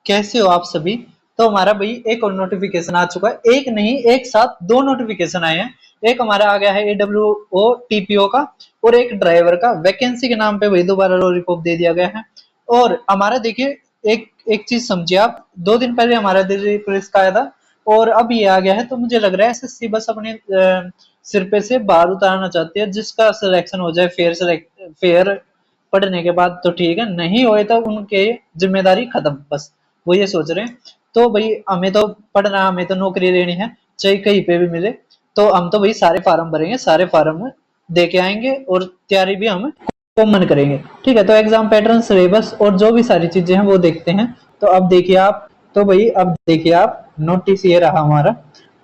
कैसे हो आप सभी। तो हमारा भाई एक और नोटिफिकेशन आ चुका है, एक नहीं एक साथ दो नोटिफिकेशन आए हैं। एक हमारा आ गया है AWO TPO का, और एक ड्राइवर का वैकेंसी के नाम पे भाई दोबारा रो रिपोर्ट दे दिया गया है। और हमारा देखिए, एक एक चीज समझिए आप, 2 दिन पहले हमारा दिल्ली पुलिस का आया था और अब ये आ गया है। तो मुझे लग रहा है SSC बस अपने सिर पे से बाहर उतारना चाहती है। जिसका सिलेक्शन हो जाए फेयर पढ़ने के बाद तो ठीक है, नहीं होए तो उनके जिम्मेदारी खत्म, बस वो ये सोच रहे हैं। तो भाई हमें तो पढ़ना, हमें तो नौकरी लेनी है, चाहे कहीं पे भी मिले। तो हम तो भाई सारे फार्म भरेंगे, सारे फार्म दे के आएंगे और तैयारी भी हम कॉमन करेंगे। ठीक है, तो एग्जाम पैटर्न, सिलेबस और जो भी सारी चीजें हैं वो देखते हैं। तो अब देखिए आप, तो भाई अब देखिए आप, नोटिस ये रहा हमारा।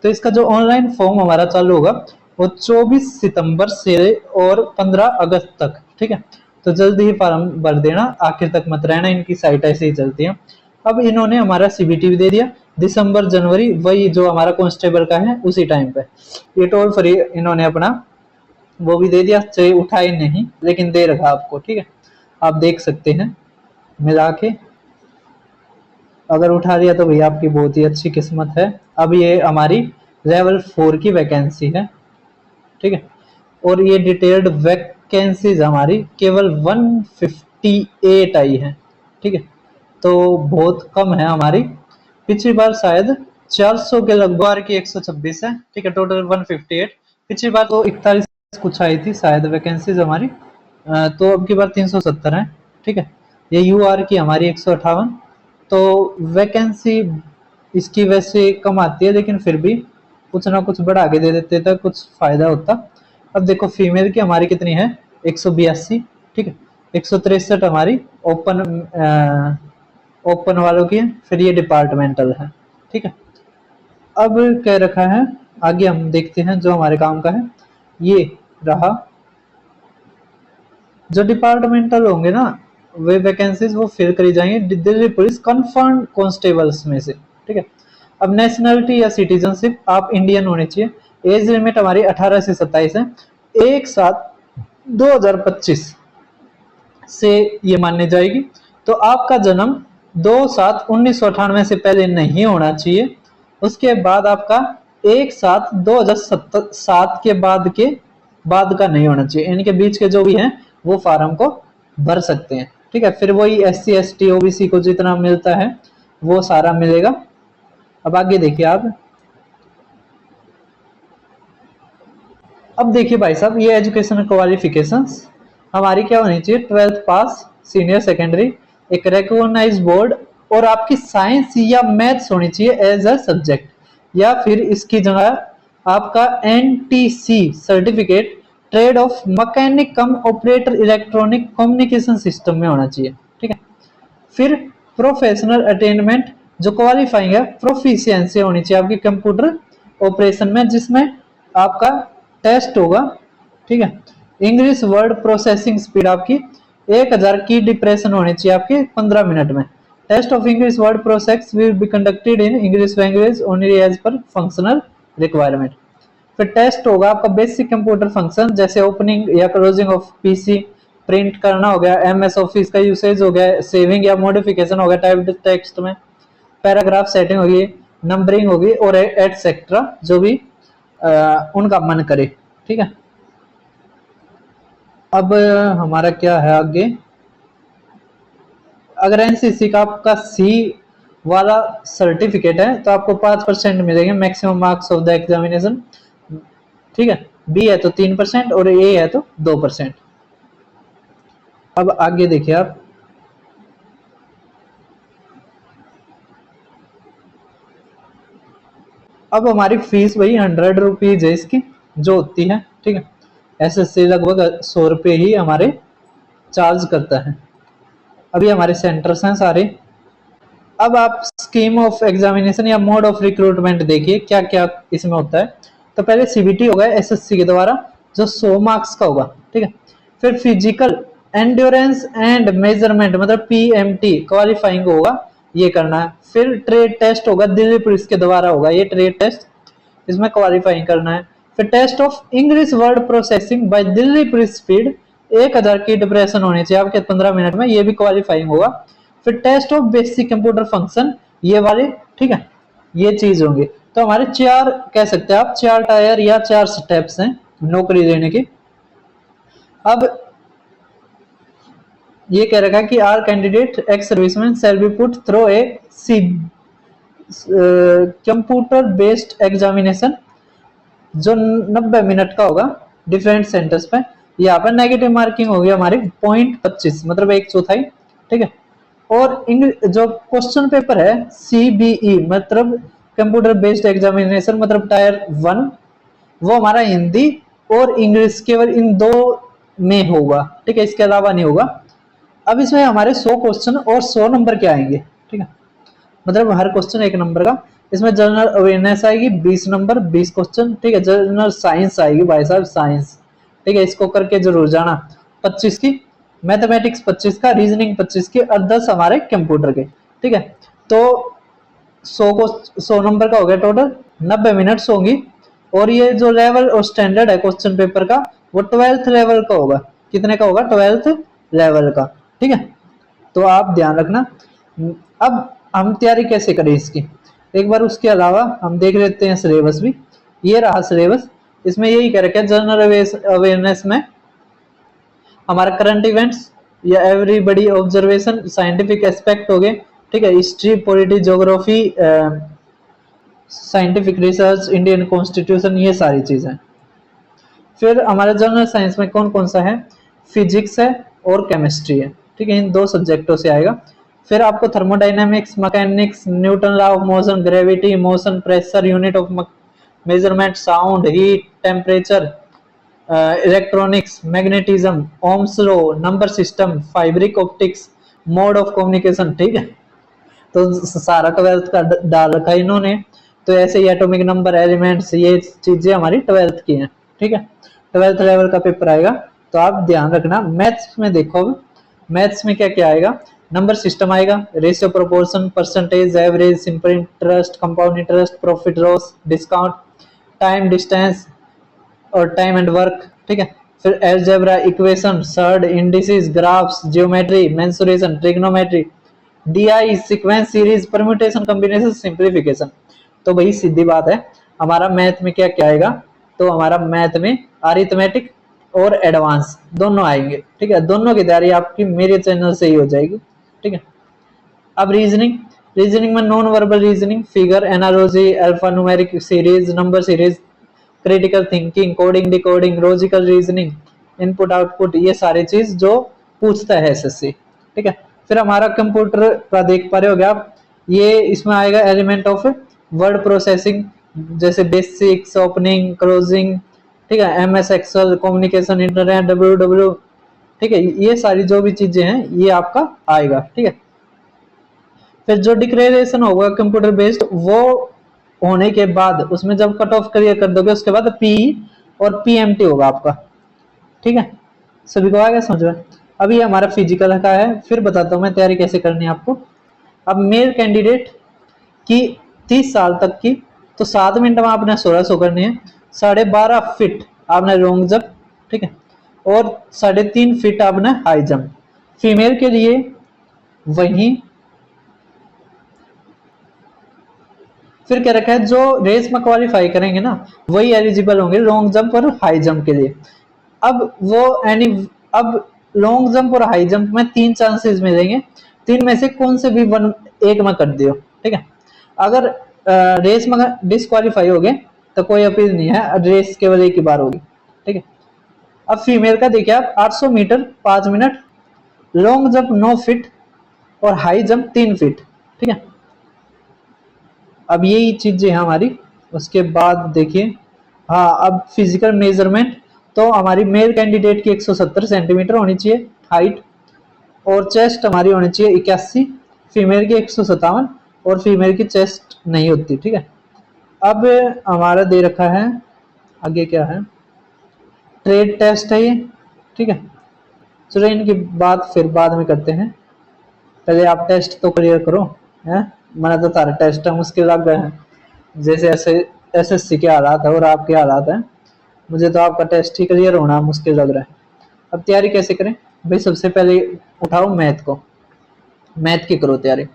तो इसका जो ऑनलाइन फॉर्म हमारा चालू होगा वो 24 सितंबर से और 15 अगस्त तक। ठीक है, तो जल्दी ही फॉर्म भर देना, आखिर तक मत रहना, इनकी साइट ऐसे ही चलती है। अब इन्होंने हमारा CBT भी दे दिया, दिसंबर जनवरी, वही जो हमारा कांस्टेबल का है उसी टाइम पे। ये टोल फ्री इन्होंने अपना वो भी दे दिया, चाहे उठाए नहीं लेकिन दे रखा आपको। ठीक है, आप देख सकते हैं मिला के, अगर उठा लिया तो भैया आपकी बहुत ही अच्छी किस्मत है। अब ये हमारी लेवल 4 की वैकेंसी है। ठीक है, और ये डिटेल्ड वैकेंसीज हमारी केवल 158 आई है। ठीक है, तो बहुत कम है हमारी। पिछली बार शायद 400 के लगभग की 126 है। ठीक है, टोटल 158। पिछली बार तो 41 कुछ आई थी शायद वैकेंसीज हमारी, तो अब की बार 370 है। ठीक है, ये UR की हमारी 158। तो वैकेंसी इसकी वैसे कम आती है, लेकिन फिर भी कुछ ना कुछ बढ़ा के दे देते तो कुछ फायदा होता। अब देखो फीमेल की हमारी कितनी है, 182। ठीक है, 163 हमारी ओपन ओपन वालों की है, फिर ये डिपार्टमेंटल है। ठीक है, अब कह रखा है आगे हम देखते हैं जो हमारे काम का है। ये रहा, जो डिपार्टमेंटल होंगे ना वे वैकेंसीज वो फिल करी जाएंगी दिल्ली पुलिस कंफर्म कांस्टेबल्स में से। ठीक है, अब नेशनलिटी या सिटीजनशिप आप इंडियन होने चाहिए। एज लिमिट हमारी 18 से 27 है। एक साथ 2025 से ये मानने जाएगी। तो आपका जन्म 2/7/1998 से पहले नहीं होना चाहिए। उसके बाद आपका 1/7/2007 के बाद का नहीं होना चाहिए। इनके बीच के जो भी हैं वो फार्म को भर सकते हैं। ठीक है, फिर वही SC ST OBC को जितना मिलता है वो सारा मिलेगा। अब आगे देखिए आप, अब देखिए भाई साहब, ये एजुकेशनल क्वालिफिकेशंस हमारी क्या होनी चाहिए, 12th पास, सीनियर सेकेंडरी, एक रिकॉग्नाइज्ड बोर्ड, और आपकी साइंस या मैथ्स होनी चाहिए एज अ सब्जेक्ट, या फिर इसकी जगह आपका NTC certificate trade off mechanic कम ऑपरेटर इलेक्ट्रॉनिक कम्युनिकेशन सिस्टम में होना चाहिए। ठीक है, फिर प्रोफेशनल अटेनमेंट जो क्वालिफाइंग है, प्रोफिशिएंसी होनी चाहिए आपकी कंप्यूटर ऑपरेशन में, जिसमें आपका टेस्ट होगा। ठीक है, इंग्लिश वर्ड प्रोसेसिंग स्पीड आपकी 1000 की डिप्रेशन होनी चाहिए आपकी 15 मिनट में। Test of English word process will be conducted in English language only as per functional requirement. फिर टेस्ट होगा आपका बेसिक कंप्यूटर फंक्शन, जैसे ओपनिंग या क्लोजिंग ऑफ PC, प्रिंट करना हो गया, MS ऑफिस का यूसेज हो गया, सेविंग या मॉडिफिकेशन हो गया टाइप्ड टेक्स्ट में, पैराग्राफ सेटिंग होगी, नंबरिंग होगी, और एटसेट्रा जो भी उनका मन करे। ठीक है, अब हमारा क्या है आगे, अगर NCC का आपका C वाला सर्टिफिकेट है तो आपको 5% मिलेंगे maximum marks of the examination. ठीक है, B है तो 3% और A है तो 2%। अब आगे देखिए आप, अब हमारी फीस वही 100 रुपीज है इसकी जो होती है। ठीक है, SSC लगभग 100 रुपये ही हमारे चार्ज करता है। अभी हमारे सेंटर्स हैं सारे। अब आप स्कीम ऑफ एग्जामिनेशन या मोड ऑफ रिक्रूटमेंट देखिए क्या क्या इसमें होता है। तो पहले CBT होगा SSC के द्वारा जो 100 मार्क्स का होगा। ठीक है, फिर फिजिकल एंड्योरेंस एंड मेजरमेंट मतलब PMT क्वालिफाइंग होगा, ये करना है। फिर ट्रेड टेस्ट होगा, दिल्ली पुलिस के द्वारा होगा ये ट्रेड टेस्ट, इसमें क्वालिफाइंग करना है। फिर test of English word processing by Delhi police speed 1000 की डिप्रेशन होनी चाहिए आपके 15 मिनट में, ये भी क्वालिफाइंग होगा। फिर test of basic computer function, ये वाले, ठीक है, ये चीज होंगे। तो हमारे चार कह सकते हैं आप, चार टायर या चार स्टेप्स हैं नौकरी लेने के। अब ये कह रखा है कि are candidate ex serviceman shall be put through a C computer based examination, जो 90 मिनट का होगा डिफरेंट सेंटर्स पे। यहाँ पर नेगेटिव मार्किंग होगी हमारी 0.25, मतलब 1/4, ठीक है। और जो क्वेश्चन पेपर है CBE, मतलब कंप्यूटर बेस्ड एग्जामिनेशन, मतलब टायर 1, वो हमारा हिंदी और इंग्लिश केवल इन दो में होगा, ठीक है, इसके अलावा नहीं होगा। अब इसमें हमारे 100 क्वेश्चन और 100 नंबर के आएंगे, ठीक है, मतलब हर क्वेश्चन 1 नंबर का। इसमें जनरल अवेयरनेस आएगी 20 नंबर, 20 क्वेश्चन, ठीक है। जनरल साइंस आएगी भाई साहब, साइंस, ठीक है, इसको करके जरूर जाना, 25 की। मैथमेटिक्स 25 का, रीजनिंग 25 की, और 10 हमारे कंप्यूटर के, ठीक है। तो 100 नंबर का हो गया टोटल, 90 मिनट्स होंगी। और ये जो लेवल और स्टैंडर्ड है क्वेश्चन पेपर का, वो 12th लेवल का होगा। कितने का होगा? 12th लेवल का, ठीक है। तो आप ध्यान रखना। अब हम तैयारी कैसे करें इसकी, एक बार उसके अलावा हम देख लेते हैं सिलेबस भी। ये रहा सिलेबस, इसमें यही कह रखा है जनरल अवेयरनेस में हमारा करंट इवेंट्स या एवरीबडी ऑब्जर्वेशन, साइंटिफिक एस्पेक्ट हो गए, ठीक है, history, polity, geography, scientific research, Indian constitution, ये सारी चीजें। फिर हमारे जनरल साइंस में कौन कौन सा है? फिजिक्स है और केमिस्ट्री है, ठीक है, इन दो सब्जेक्टों से आएगा। फिर आपको thermodynamics, mechanics, Newton law of motion, gravity, motion, pressure, unit of measurement, sound, heat, temperature, electronics, magnetism, Ohm's law, number system, fabric optics, mode of communication, ठीक है। तो सारा 12th का डाल रखा है इन्होंने। तो ऐसे ही एटॉमिक नंबर, एलिमेंट्स, ये चीजें हमारी 12th की हैं, ठीक है। 12th लेवल का पेपर आएगा, तो आप ध्यान रखना। मैथ्स में देखो, अब मैथ्स में क्या क्या आएगा? नंबर सिस्टम आएगा, ratio, proportion, percentage, average, simple interest, compound interest, profit loss, discount, time, distance और टाइम एंड वर्क, ठीक है। फिर algebra, equation, surd, indices, graphs, geometry, mensuration, trigonometry, DI, sequence, series, permutation, combination, simplification. तो भाई सीधी बात है, हमारा मैथ में क्या क्या आएगा? तो हमारा मैथ में अरिथमेटिक और एडवांस दोनों आएंगे, ठीक है। दोनों की तैयारी आपकी मेरे चैनल से ही हो जाएगी, ठीक है। अब रीजनिंग, रीजनिंग में non verbal reasoning, figure, analogy, alpha numeric series, number series, critical thinking, coding, decoding, logical reasoning, input output, ये सारी चीज जो पूछता है SSC, ठीक है। फिर हमारा कंप्यूटर का देख पा रहे हो आप, ये इसमें आएगा एलिमेंट ऑफ वर्ड प्रोसेसिंग, जैसे बेसिक्स, ओपनिंग, क्लोजिंग, ठीक है, MS excel, communication, internet, WW, ठीक है, ये सारी जो भी चीजें हैं ये आपका आएगा, ठीक है। फिर जो डिक्लेरेशन होगा कंप्यूटर बेस्ड, वो होने के बाद उसमें जब कट ऑफ क्लियर कर दोगे, उसके बाद PE और PMT होगा आपका, ठीक है। सभी को आ गया समझ में? अभी हमारा फिजिकल का है, फिर बताता हूँ मैं तैयारी कैसे करनी है आपको। अब मेल कैंडिडेट की 30 साल तक की, तो 7 मिनट में आपने 1600 करनी है। 12.5 फीट आपने लॉन्ग जंप, ठीक है, और 3.5 फीट आपने हाई जंप। फीमेल के लिए वही। फिर क्या रखा है, जो रेस में क्वालिफाई करेंगे ना, वही एलिजिबल होंगे लॉन्ग जंप और हाई जंप के लिए। अब वो अब लॉन्ग जंप और हाई जंप में 3 चांसेस मिलेंगे, 3 में से कौन से भी एक में कर दियो, ठीक है। अगर रेस में डिस्क्वालीफाई हो गए तो कोई अपील नहीं है, रेस केवल एक ही बार होगी, ठीक है। अब फीमेल का देखिए आप, 800 metre 5 minute, long jump 9 feet और हाई जंप 3 फीट, ठीक है। अब यही चीजें हैं हमारी। उसके बाद देखिए, हाँ, अब फिजिकल मेजरमेंट, तो हमारी मेल कैंडिडेट की 170 सेंटीमीटर होनी चाहिए हाइट, और चेस्ट हमारी होनी चाहिए 81, फीमेल की 157, और फीमेल की चेस्ट नहीं होती, ठीक है। अब हमारा दे रखा है आगे क्या है, ट्रेड टेस्ट है ये, ठीक है। चलो इनकी बात फिर बाद में करते हैं, पहले आप टेस्ट तो क्लियर करो, है। मैंने तो सारे टेस्ट मुश्किल लग गए हैं, जैसे ऐसे SSC के हालात है और आपके हालात हैं, मुझे तो आपका टेस्ट ही क्लियर होना मुश्किल लग रहा है। अब तैयारी कैसे करें भाई? सबसे पहले उठाओ मैथ को, मैथ की करो तैयारी।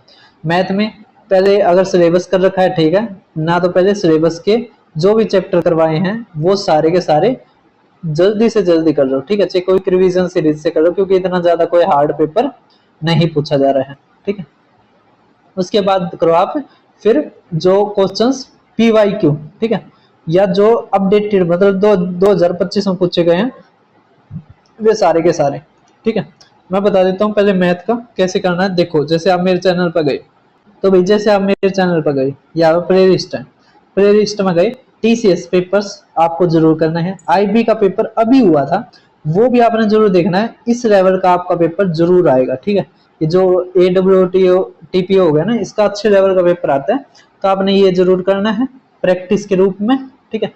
मैथ में पहले अगर सिलेबस कर रखा है ठीक है ना, तो पहले सिलेबस के जो भी चैप्टर करवाए हैं वो सारे के सारे जल्दी से जल्दी कर लो, ठीक है। चाहे कोई रिवीजन सीरीज से कर लो, क्योंकि इतना ज्यादा कोई हार्ड पेपर नहीं पूछा जा रहा है, ठीक है। उसके बाद करो आप फिर जो क्वेश्चंस PYQ, ठीक है, या जो अपडेटेड मतलब 2025 में पूछे गए हैं वे सारे के सारे, ठीक है। मैं बता देता हूँ पहले मैथ का कैसे करना है। देखो जैसे आप मेरे चैनल पर गए, तो भाई जैसे आप मेरे चैनल पर गए, यहाँ पर प्ले लिस्ट है, प्ले लिस्ट में गए, TCS पेपर्स आपको जरूर करना है। IB का पेपर अभी हुआ था, वो भी आपने जरूर देखना है। इस लेवल का आपका पेपर जरूर आएगा, ठीक है। ये जो AWTO TPO हो गया ना, इसका अच्छे लेवल का पेपर आता है, तो आपने ये जरूर करना है प्रैक्टिस के रूप में, ठीक है।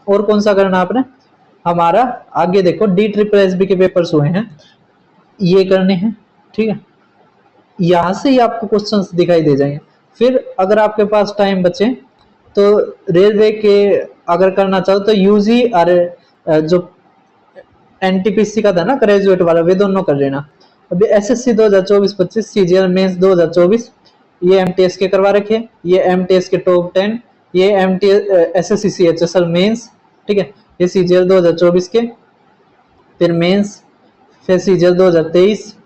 और कौन सा करना आपने, हमारा आगे देखो DSSB के पेपर्स हुए हैं, ये करने हैं, ठीक है। यहाँ से ही आपको क्वेश्चंस दिखाई दे जाएंगे। फिर अगर आपके पास टाइम बचे तो रेलवे के अगर करना चाहो तो यूजी और जो NTPC का था ना ग्रेजुएट वाला, वे दोनों कर लेना। अभी SSC 2024-25, CGL मेंस 2024, ये MTS के करवा रखे, ये MTS के टॉप 10, ये SSC CHSL मेंस, ठीक है, ये CGL 2024 के, फिर मेंस, फिर CGL 2023,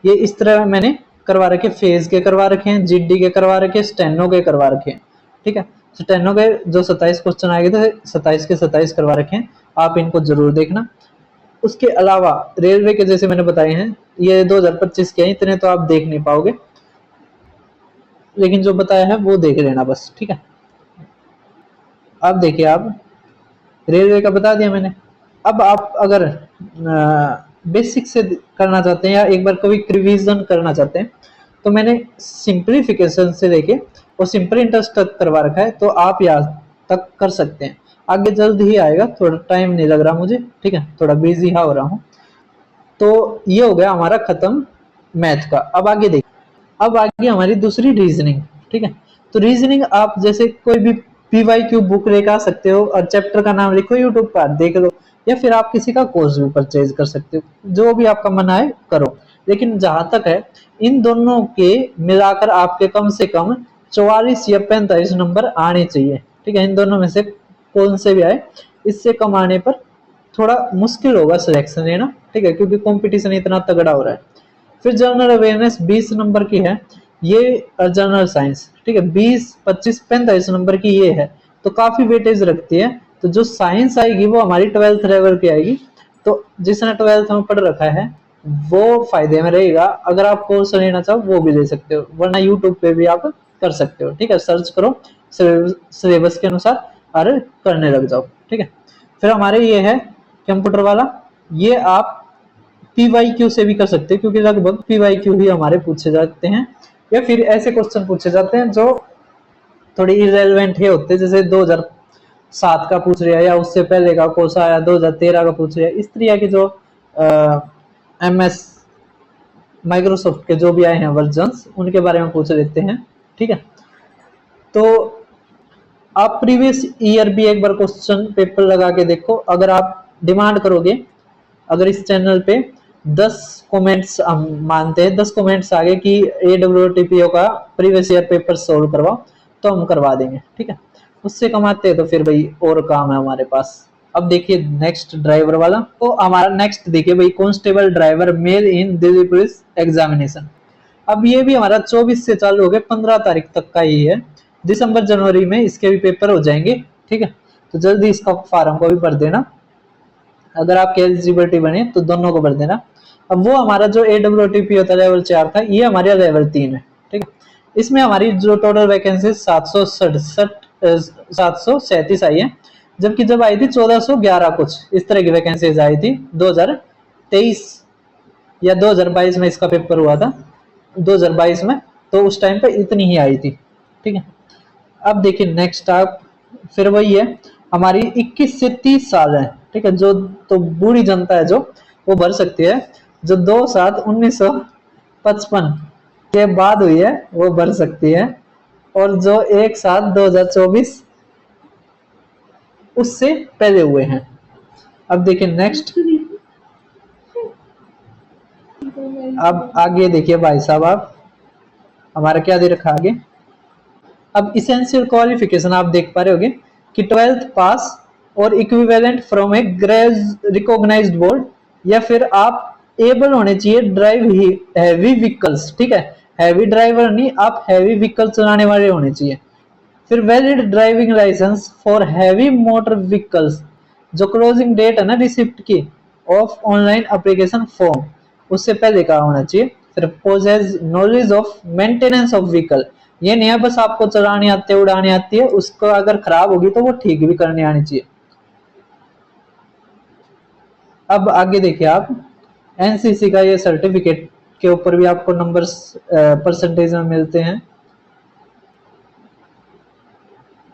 ये इस तरह मैंने करवा रखे, फेज के करवा रखे हैं, GD के करवा रखे, स्टेनो के करवा रखे हैं, ठीक है। स्टेनो के जो 27 क्वेश्चन आए थे 27 के 27 करवा रखे हैं, आप इनको जरूर देखना। उसके अलावा रेलवे के जैसे मैंने बताए हैं ये 2025 के हैं, इतने तो आप देख नहीं पाओगे, लेकिन जो बताया है वो देख लेना बस, ठीक है। अब देखिए आप रेलवे का बता दिया मैंने। अब आप अगर बेसिक से करना चाहते हैं या एक बार कभी रिवीजन करना चाहते हैं, तो मैंने सिंप्लीफिकेशन से लेके और सिंपल इंटरेस्ट तक करवा रखा है, तो आप यहाँ तक कर सकते हैं। आगे जल्द ही आएगा, थोड़ा टाइम नहीं लग रहा मुझे, ठीक है, थोड़ा बिजी हो रहा हूँ। तो ये हो गया हमारा खत्म मैथ का। अब आगे देखिए, अब आगे हमारी दूसरी रीजनिंग, ठीक है। तो रीजनिंग आप जैसे कोई भी PYQ बुक लेकर आ सकते हो और चैप्टर का नाम लिखो, यूट्यूब पर देख लो, या फिर आप किसी का कोर्स भी परचेज कर सकते हो, जो भी आपका मन आए करो। लेकिन जहां तक है इन दोनों के मिलाकर आपके कम से कम 44 या 45 नंबर आने चाहिए, ठीक है। इन दोनों में से कौन से भी आए, इससे कम आने पर थोड़ा मुश्किल होगा सिलेक्शन लेना, ठीक है, क्योंकि कंपटीशन इतना तगड़ा हो रहा है। फिर जनरल अवेयरनेस 20 नंबर की है, ये जनरल साइंस, ठीक है, 20, 25, 45 नंबर की ये है, तो काफी वेटेज रखती है। तो जो साइंस आएगी वो हमारी 12th लेवल की आएगी, तो जिसने 12th में पढ़ रखा है वो फायदे में रहेगा। अगर आप कोर्स लेना चाहो वो भी ले सकते हो, वरना यूट्यूब पे भी आप कर सकते हो, ठीक है। सर्च करो सिलेबस के अनुसार और करने लग जाओ, ठीक है। फिर हमारे ये है कंप्यूटर वाला, ये आप PYQ से भी कर सकते हैं, क्योंकि लगभग PYQ ही हमारे पूछे जाते हैं, या फिर ऐसे क्वेश्चन पूछे जाते हैं जो थोड़ी इरेलीवेंट ही होते हैं, जैसे 2007 का पूछ रहा है या उससे पहले का कोर्स आया 2013 का पूछ रहा है, इस तरह के जो MS माइक्रोसॉफ्ट के जो भी आए हैं वर्जन्स, उनके बारे में पूछ लेते हैं, ठीक है। तो आप प्रीवियस ईयर भी एक बार क्वेश्चन पेपर लगा के देखो। अगर आप डिमांड करोगे, अगर इस चैनल पे 10 कमेंट्स हम मानते हैं, 10 कमेंट्स आगे कि AWTPO का प्रीवियस ईयर पेपर सोल्व करवाओ, तो हम करवा देंगे, ठीक है। उससे कमाते हैं तो फिर भाई और काम है हमारे पास। अब देखिए नेक्स्ट ड्राइवर वाला, तो हमारा नेक्स्ट देखिए भाई कांस्टेबल ड्राइवर मेल इन दिल्ली पुलिस एग्जामिनेशन। अब ये भी हमारा 24 से चालू हो गया, 15 तारीख तक का ही है। दिसंबर जनवरी में इसके भी पेपर हो जाएंगे, ठीक है। तो जल्दी इसका फॉर्म को भी भर देना, अगर आपकी एलिजिबिलिटी बने तो दोनों को भर देना। अब वो हमारा जो AWTP होता है लेवल 4 था, ये हमारे लेवल 3 है, ठीक है। इसमें हमारी जो टोटल वैकेंसी 737 आई है, जबकि जब आई थी 1411 कुछ इस तरह की वैकेंसीज आई थी 2023 या 2022 में इसका पेपर हुआ था, 2022 में, तो उस टाइम पे इतनी ही आई थी, ठीक है। अब देखिए नेक्स्ट आप फिर वही है, हमारी 21 से 30 साल है, ठीक है, जो तो बूढ़ी जनता है जो वो भर सकती है, जो 2/7/1955 के बाद हुई है वो भर सकती है, और जो 1/7/2024 उससे पहले हुए हैं। अब देखिए नेक्स्ट, अब आगे देखिए भाई साहब, आप हमारा क्या दे रखा आगे। अब इसेंशियल क्वालिफिकेशन आप देख पा रहे होगे कि 12th पास और equivalent from a recognised board, या फिर आप एबल होने चाहिए ड्राइव हैवी व्हीकल्स, ठीक है, हैवी ड्राइवर नहीं, आप हैवी व्हीकल चलाने वाले होने चाहिए। फिर valid driving licence for heavy motor vehicles, जो क्लोजिंग डेट है ना रिसिप्ट की ऑफ ऑनलाइन एप्लीकेशन फॉर्म, उससे पहले का होना चाहिए। फिर possess knowledge of maintenance of vehicle, ये नहीं है बस आपको चलानी आती है उड़ानी आती है, उसको अगर खराब होगी तो वो ठीक भी करनी आनी चाहिए। अब आगे देखिए आप, एनसीसी का ये सर्टिफिकेट के ऊपर भी आपको नंबर्स परसेंटेज में मिलते हैं।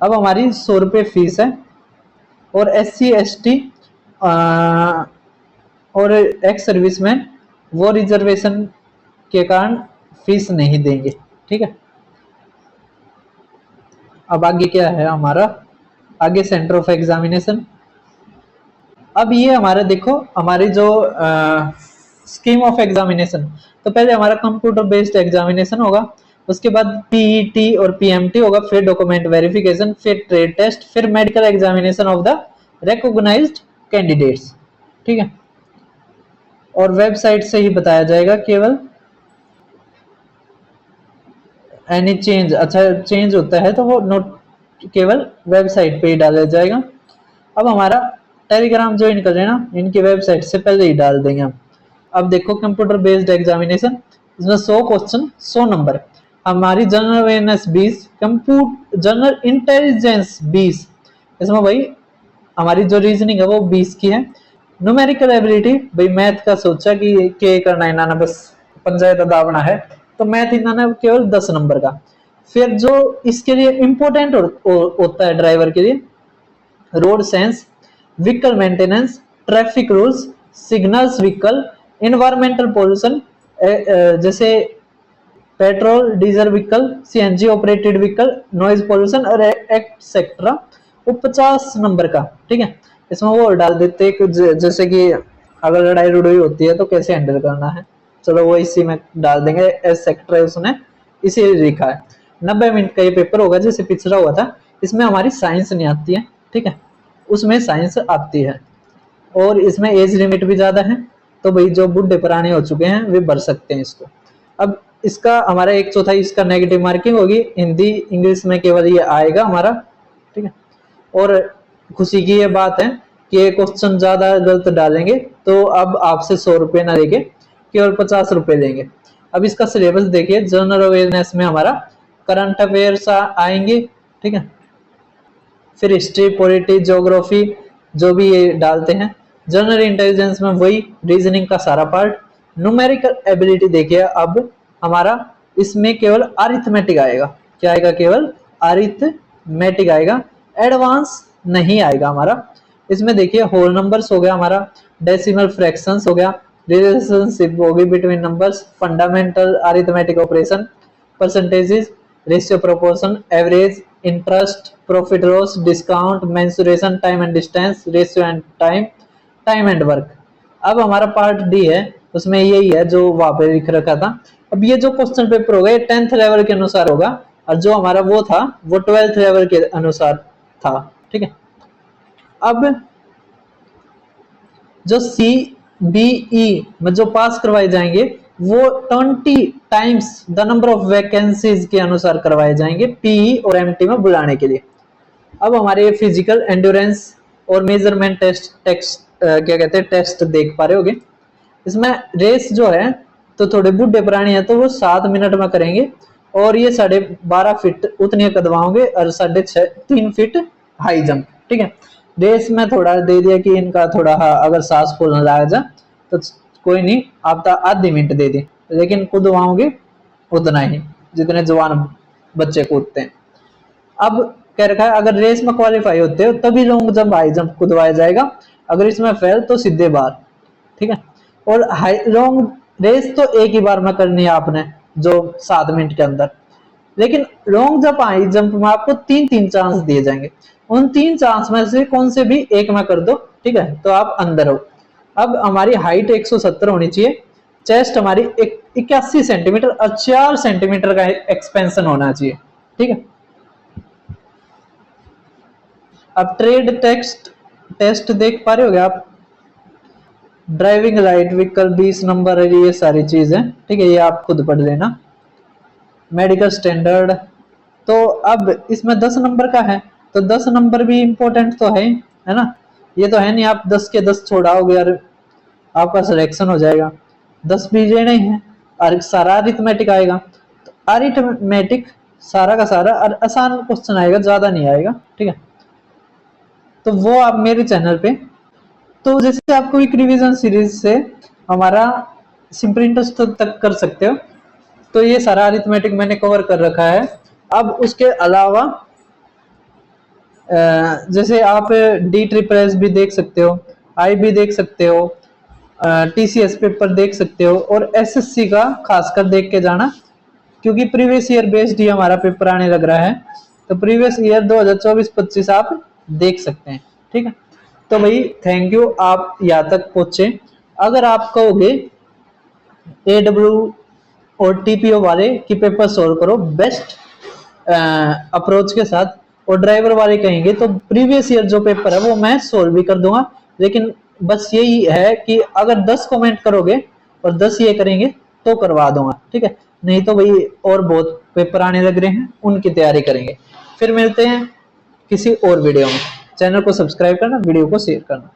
अब हमारी 100 रुपये फीस है, और SC ST और एक्स सर्विसमैन वो रिजर्वेशन के कारण फीस नहीं देंगे, ठीक है। अब आगे क्या है हमारा, आगे सेंटर ऑफ एग्जामिनेशन। अब ये हमारा देखो, हमारी जो स्कीम ऑफ एग्जामिनेशन, तो पहले हमारा कंप्यूटर बेस्ड एग्जामिनेशन होगा, उसके बाद PET और PMT होगा, फिर डॉक्यूमेंट वेरिफिकेशन, फिर ट्रेड टेस्ट, फिर medical examination of the recognised candidates, ठीक है। और वेबसाइट से ही बताया जाएगा केवल। एनी चेंज, अच्छा चेंज होता है तो वो नोट केवल वेबसाइट पे ही डाला जाएगा। अब हमारा टेलीग्राम ज्वाइन कर लेना, इनकी वेबसाइट से पहले ही डाल देंगे हम। अब देखो कंप्यूटर बेस्ड एग्जामिनेशन, इसमें 100 क्वेश्चन 100 नंबर। हमारी general awareness 20, computer general intelligence 20, इसमें भाई हमारी जो रीजनिंग है वो 20 की है। न्यूमेरिकल एबिलिटी, भाई मैथ का सोचा कि के करना इन्होंने बस पंचायत दावना है, तो मैथ इन्होंने केवल 10 नंबर का। फिर जो इसके लिए इंपॉर्टेंट होता है ड्राइवर के लिए, road sense, vehicle maintenance, traffic rules, signals vehicle, environmental pollution, जैसे petrol diesel vehicle, CNG operated vehicle, noise pollution और एक्सेट्रा, वो 50 नंबर का, ठीक है। इसमें वो डाल देते हैं जैसे कि अगर लड़ाई लड़ाई होती है तो कैसे हैंडल करना है, चलो वो इसी में डाल देंगे, एक्सेट्रा उसने इसी लिखा है। 90 मिनट का ये पेपर होगा, जैसे पिछड़ा हुआ था। इसमें हमारी साइंस नहीं आती है, ठीक है, उसमें साइंस आती है, और इसमें एज लिमिट भी ज्यादा है, तो भाई जो बुढ़े पुराने हो चुके हैं वे भर सकते हैं इसको। अब इसका हमारा 1/4 इसका नेगेटिव मार्किंग होगी, हिंदी इंग्लिश में केवल ये आएगा हमारा, ठीक है। और खुशी की ये बात है कि ये क्वेश्चन ज्यादा गलत डालेंगे तो अब आपसे 100 रुपये ना लेंगे, केवल 50 रुपये लेंगे। अब इसका सिलेबस देखिए, जनरल अवेयरनेस में हमारा करंट अफेयर्स आएंगे, ठीक है, फिर हिस्ट्री, पॉलिटी, ज्योग्राफी जो भी ये डालते हैं। जनरल इंटेलिजेंस में वही रीजनिंग का सारा पार्ट। न्यूमेरिकल एबिलिटी देखिए, अब हमारा इसमें केवल अरिथमेटिक आएगा, क्या आएगा, केवल अरिथमेटिक आएगा, एडवांस नहीं आएगा हमारा। इसमें देखिए होल नंबर्स हो गया हमारा, डेसिमल फ्रैक्शंस हो गया, रिलेशनशिप होगी between numbers, fundamental arithmetic operation, percentages, ratio, proportion, average, interest, profit loss, discount, mensuration, time and distance, ratio and time, time and work. अब हमारा पार्ट डी है, उसमें यही है जो वहां पे लिख रखा था। अब ये जो क्वेश्चन पेपर होगा ये 10th लेवल के अनुसार होगा, और जो हमारा वो था वो 12th लेवल के अनुसार था, ठीक है। अब जो CBE में जो पास करवाए जाएंगे वो 20 times the number of vacancies के अनुसार करवाए जाएंगे PE और MT में बुलाने के लिए। अब हमारे फिजिकल एंड्योरेंस और मेजरमेंट टेस्ट क्या कहते हैं टेस्ट देख पा रहे होगे। इसमें रेस जो है तो थोड़े बुढ़े पुराने हैं तो वो 7 मिनट में करेंगे, और ये 12.5 फीट उतने कदवाओगे और 3.5 फीट हाई जंप, ठीक है। रेस में थोड़ा दे दिया कि इनका थोड़ा अगर सांस फूलने लग जा तो कोई नहीं, आप तो आधी मिनट दे दी, लेकिन कूदवाओगे उतना ही जितने जवान बच्चे कूदते हैं। अब कह रखा है अगर रेस में क्वालिफाई होते हो तभी लॉन्ग जंप हाई जंप कूदवाया जाएगा, अगर इसमें फेल तो सीधे बाहर, ठीक है। और हाई लॉन्ग रेस तो एक ही बार में करनी है आपने, जो 7 मिनट के अंदर, लेकिन लॉन्ग जंप हाई जंप में आपको 3 चांस दिए जाएंगे, उन 3 चांस में से कौन से भी एक में कर दो, ठीक है, तो आप अंदर हो। अब हमारी हाइट 170 होनी चाहिए, चेस्ट हमारी 81 सेंटीमीटर और 4 सेंटीमीटर का एक्सपेंशन होना चाहिए, ठीक है। अब ट्रेड टेस्ट देख पा रहे होगे आप, ड्राइविंग लाइट व्हीकल 20 नंबर है, ये सारी चीजें, ठीक है, ये आप खुद पढ़ लेना। मेडिकल स्टैंडर्ड, तो अब इसमें 10 नंबर का है, तो 10 नंबर भी इंपॉर्टेंट तो है ना। ये तो है नहीं आप 10 के 10 छोड़ाओगे और आपका सिलेक्शन हो जाएगा, 10 भी ये नहीं है। और सारा अरिथमेटिक आएगा, तो अरिथमेटिक सारा का सारा और आसान क्वेश्चन आएगा, ज्यादा नहीं आएगा, ठीक है। तो वो आप मेरे चैनल पे, तो जैसे आप कोई रिवीजन सीरीज से हमारा सिंपल इंटरेस्ट तक कर सकते हो, तो ये सारा अरिथमेटिक मैंने कवर कर रखा है। अब उसके अलावा जैसे आप डी ट्रिपल एस भी देख सकते हो, आई भी देख सकते हो, टीसीएस पेपर देख सकते हो, और एसएससी का खासकर देख के जाना, क्योंकि प्रीवियस ईयर बेस्ड ही हमारा पेपर आने लग रहा है, तो प्रीवियस ईयर 2024-25 आप देख सकते हैं, ठीक है। तो भाई थैंक यू, आप यहाँ तक पहुंचे। अगर आप कहोगे AW और TPO वाले की पेपर सोल्व करो बेस्ट अप्रोच के साथ, और ड्राइवर वाले कहेंगे तो प्रीवियस ईयर जो पेपर है वो मैं सोल्व भी कर दूंगा, लेकिन बस यही है कि अगर 10 कमेंट करोगे और 10 ये करेंगे तो करवा दूंगा, ठीक है। नहीं तो भाई और बहुत पेपर आने लग रहे हैं, उनकी तैयारी करेंगे। फिर मिलते हैं किसी और वीडियो में। चैनल को सब्सक्राइब करना, वीडियो को शेयर करना।